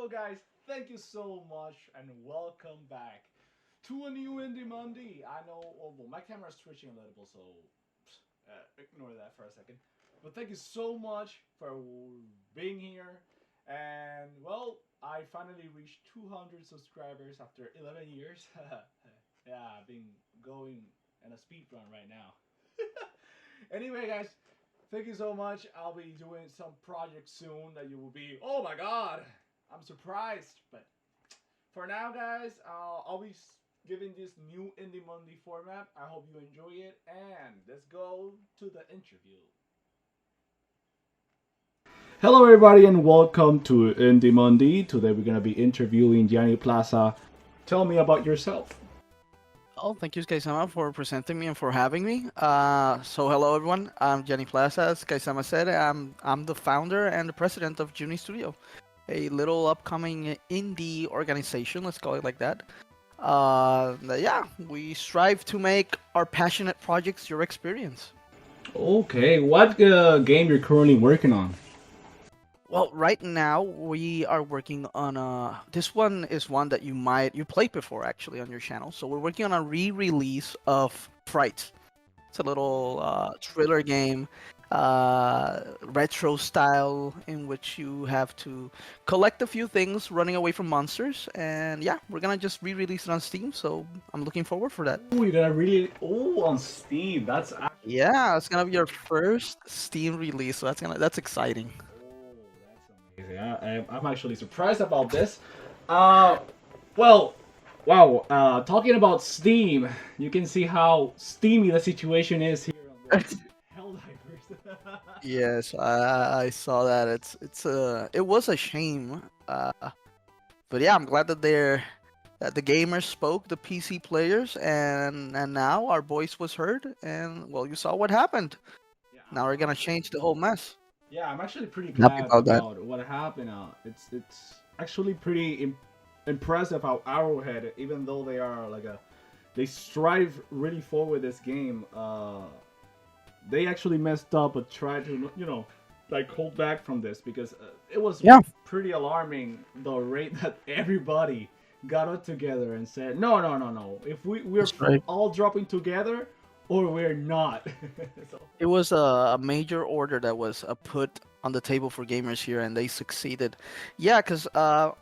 So, guys, thank you so much and welcome back to a new Indie Monday. I know, well, my camera's twitching a little, so ignore that for a second. But thank you so much for being here. And, well, I finally reached 200 subscribers after 11 years. Yeah, I've been going in a speed run right now. Anyway, guys, thank you so much. I'll be doing some projects soon that you will be, oh my god, I'm surprised. But for now, guys, I'll be giving this new Indie Monday format. I hope you enjoy it. And let's go to the interview. Hello, everybody, and welcome to Indie Monday. Today, we're going to be interviewing Gianni Plaza. Tell me about yourself. Oh, thank you, Kaisama, for presenting me and for having me. Hello everyone. I'm Jenny Plaza. As Kaisama said, I'm the founder and the president of Juni Studio, a little upcoming indie organization. Let's call it like that. Yeah, we strive to make our passionate projects your experience. Okay, what game you're currently working on? Well, right now we are working on this one is one that you played before actually on your channel. So we're working on a re-release of Fright. It's a little thriller game, retro style, in which you have to collect a few things, running away from monsters. And yeah, we're gonna just re-release it on Steam. So I'm looking forward for that. Oh, you're gonna really on Steam. That's Yeah, it's gonna be your first Steam release, so that's exciting. that's amazing. I'm actually surprised about this. Uh, well, wow. Talking about Steam, you can see how steamy the situation is here on the Helldivers. Yes, I saw that. It was a shame. But yeah, I'm glad that the gamers spoke, the PC players, and now our voice was heard, and well, you saw what happened. Yeah, Now we're gonna change the whole mess. yeah, I'm actually pretty Happy glad about that. about what happened. It's actually pretty impressive how Arrowhead, even though they are like they strive really forward this game. They actually messed up, but tried to like hold back from this because it was Yeah, pretty alarming the rate that everybody got it together and said no, no, no, no. If we're that's right. all dropping together or we're not. So It was a major order that was put on the table for gamers here, and they succeeded. Yeah, because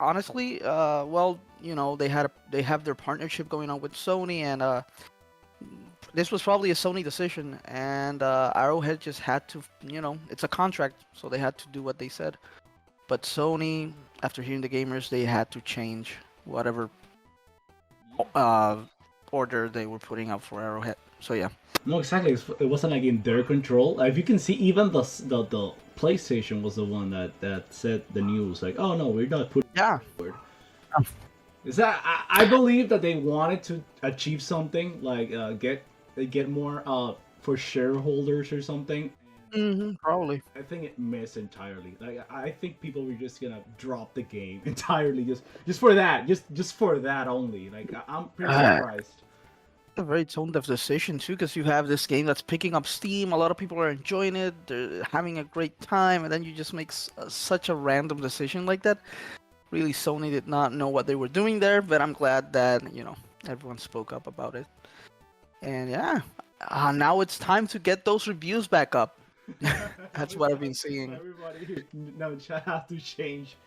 honestly, well, they have their partnership going on with Sony, and this was probably a Sony decision, and Arrowhead just had to, it's a contract, so they had to do what they said. But Sony, after hearing the gamers, they had to change whatever uh, order they were putting out for Arrowhead. So yeah. no, exactly. It wasn't like in their control. If you can see, even the PlayStation was the one that said the news. Like, oh no, we're not putting Yeah. forward. Is that I believe that they wanted to achieve something like get more for shareholders or something. Probably. I think it missed entirely. Like I think people were just gonna drop the game entirely just for that, just for that only. Like I'm pretty Uh, surprised. a very tone deaf decision too, because you have this game that's picking up steam. A lot of people are enjoying it. They're having a great time, and then you just make such a random decision like that. Really, Sony did not know what they were doing there, but I'm glad that everyone spoke up about it. And yeah, now it's time to get those reviews back up. That's what I've been seeing. Everybody no have to change.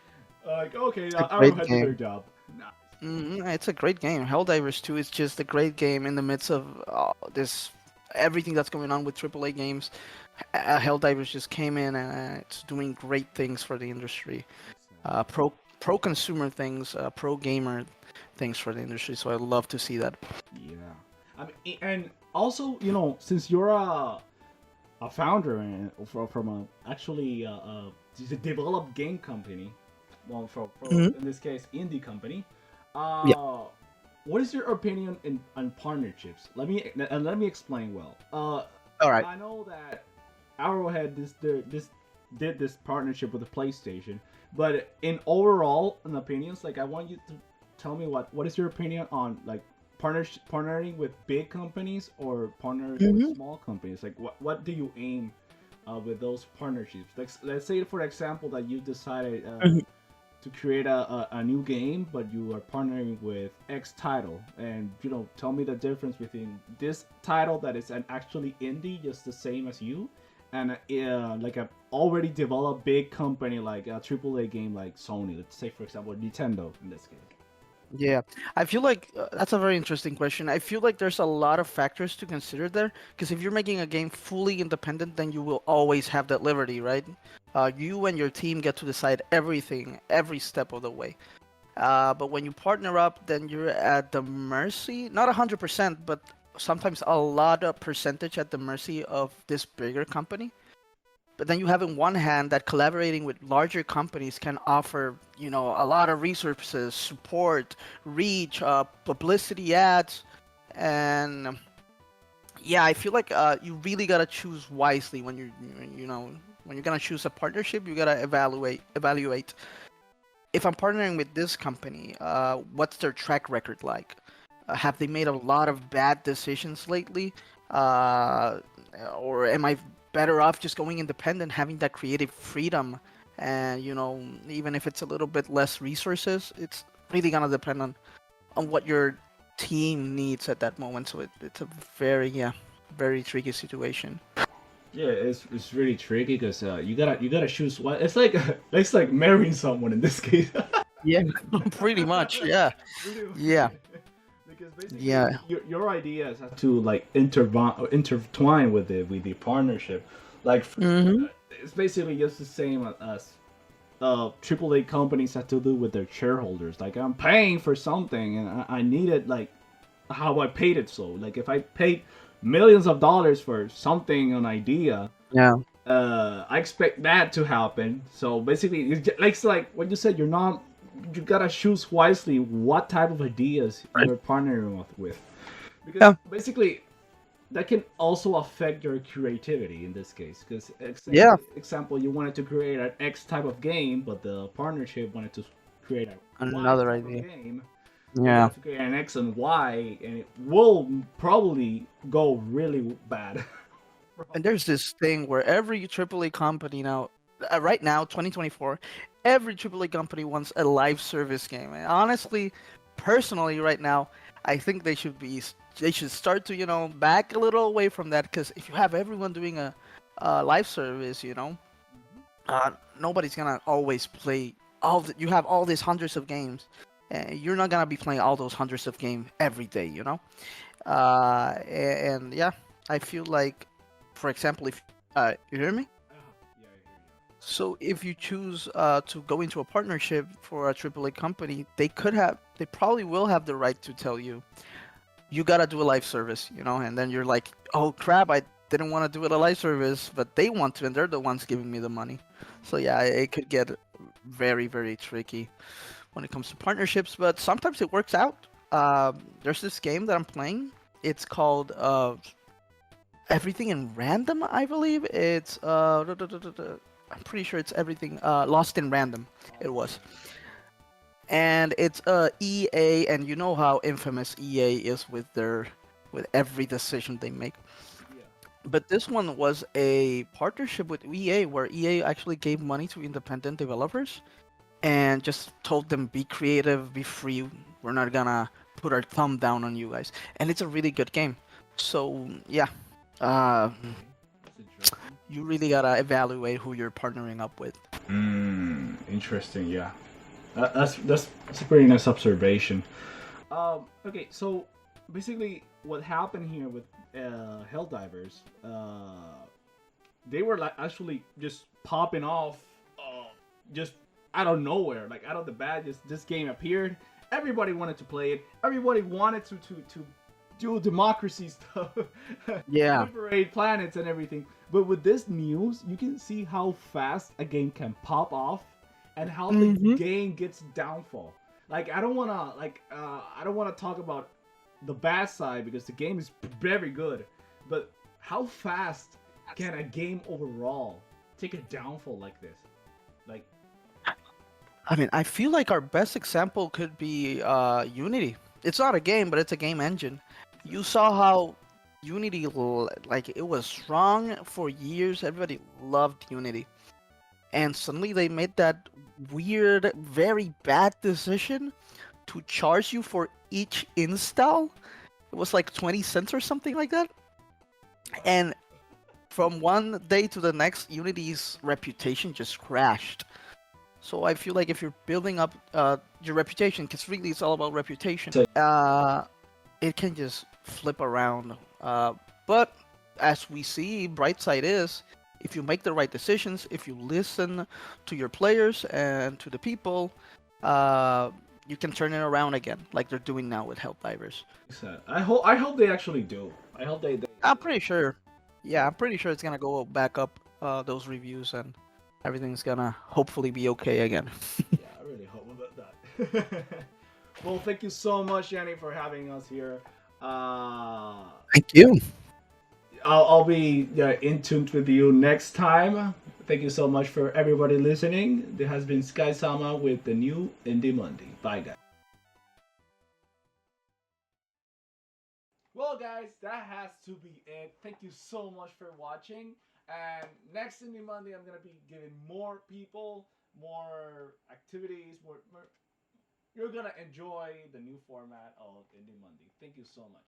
Like okay, It's a Arrow great had to do their game. job. Nice. It's a great game. Helldivers 2 is just a great game in the midst of this everything that's going on with AAA games. Helldivers just came in and it's doing great things for the industry. Pro consumer things, pro gamer things for the industry. So I love to see that. Yeah, I mean, and also since you're a founder and from a actually developed game company, well, for Mhm. in this case indie company, Yeah. what is your opinion on partnerships? Let me explain well. All right. I know that Arrowhead this did this partnership with the PlayStation, but in overall in opinions, like I want you to tell me what is your opinion on like partnering with big companies or partnering with hmm small companies? Like what do you aim with those partnerships? Like let's say for example that you decided to create a new game, but you are partnering with X title, and tell me the difference between this title that is an actually indie, just the same as you, and like a already developed big company like a AAA game like Sony. Let's say, for example, Nintendo in this case. Yeah, I feel like that's a very interesting question. I feel like there's a lot of factors to consider there, because if you're making a game fully independent, then you will always have that liberty, right? You and your team get to decide everything, every step of the way. But when you partner up, then you're at the mercy, not 100%, but sometimes a lot of percentage at the mercy of this bigger company. But then you have in one hand that collaborating with larger companies can offer, a lot of resources, support, reach, publicity, ads, and yeah, I feel like you really gotta choose wisely when when you're gonna choose a partnership. You gotta evaluate. If I'm partnering with this company, what's their track record like? Have they made a lot of bad decisions lately? Uh, or am I better off just going independent, having that creative freedom? And, even if it's a little bit less resources, it's really gonna depend on what your team needs at that moment. So it's a very, yeah, very tricky situation. Yeah, it's really tricky because you gotta choose what it's like. It's like marrying someone in this case. Yeah, pretty much. Yeah, Pretty much. yeah, Because basically yeah. your ideas have to like intertwine with the partnership. Like Hmm. it's basically just the same as AAA companies have to do with their shareholders. Like I'm paying for something and I need it like how I paid it. So like if I paid millions of dollars for something, an idea, Yeah. I expect that to happen. So basically, it's like what you said. You gotta choose wisely what type of ideas Right. you're partnering with, because Yeah. basically that can also affect your creativity in this case. Because Yeah. example, you wanted to create an X type of game, but the partnership wanted to create a Y Another type of idea. game. You Yeah. have to create an X and Y, and it will probably go really bad. And there's this thing where every AAA company now, right now, 2024, every AAA company wants a live service game. And honestly, personally, right now, I think they should start to back a little away from that, because if you have everyone doing a live service, nobody's gonna always play you have all these hundreds of games, and you're not gonna be playing all those hundreds of games every day, and yeah, I feel like, for example, if you hear me, Yeah, I hear you. so if you choose to go into a partnership for a AAA company, they probably will have the right to tell you, you gotta do a live service, and then you're like, oh crap, I didn't want to do it a live service, but they want to, and they're the ones giving me the money. So yeah, it could get very, very tricky when it comes to partnerships, but sometimes it works out. There's this game that I'm playing. It's called Everything in Random, I believe. It's I'm pretty sure it's everything Lost in Random. It was, and it's EA, and you know how infamous EA is with every decision they make. Yeah. But this one was a partnership with EA, where EA actually gave money to independent developers and just told them, be creative, be free. We're not gonna put our thumb down on you guys. And it's a really good game. So yeah, uh, Okay. That's interesting. you really gotta evaluate who you're partnering up with. Interesting. Yeah. That's a pretty nice observation. Okay, so basically, what happened here with Helldivers, they were like actually just popping off, just out of nowhere, like out of the bat. Just this game appeared. Everybody wanted to play it. Everybody wanted to do democracy stuff, Yeah. liberate planets and everything. But with this news, you can see how fast a game can pop off, and how the Hmm. game gets downfall. Like I don't wanna talk about the bad side because the game is very good, but how fast can a game overall take a downfall like this? Like I mean, I feel like our best example could be Unity. It's not a game, but it's a game engine. You saw how Unity, like, it was strong for years. Everybody loved Unity. and suddenly they made that weird, very bad decision to charge you for each install. It was like 20 cents or something like that. And from one day to the next, Unity's reputation just crashed. So I feel like if you're building up your reputation, because really it's all about reputation, it can just flip around. But as we see, bright side is if you make the right decisions, if you listen to your players and to the people, uh, you can turn it around again, like they're doing now with Helldivers. I hope they actually do. I hope they I'm pretty sure. Yeah, I'm pretty sure it's gonna go back up those reviews and everything's gonna hopefully be okay again. Yeah, I really hope about that. Well, thank you so much, Jenny, for having us here. Uh, Thank you. I'll be in tune with you next time. Thank you so much for everybody listening. This has been Sky Sama with the new Indie Monday. Bye, guys. Well, guys, that has to be it. Thank you so much for watching. And next Indie Monday, I'm gonna be giving more people, more activities, more. You're gonna enjoy the new format of Indie Monday. Thank you so much.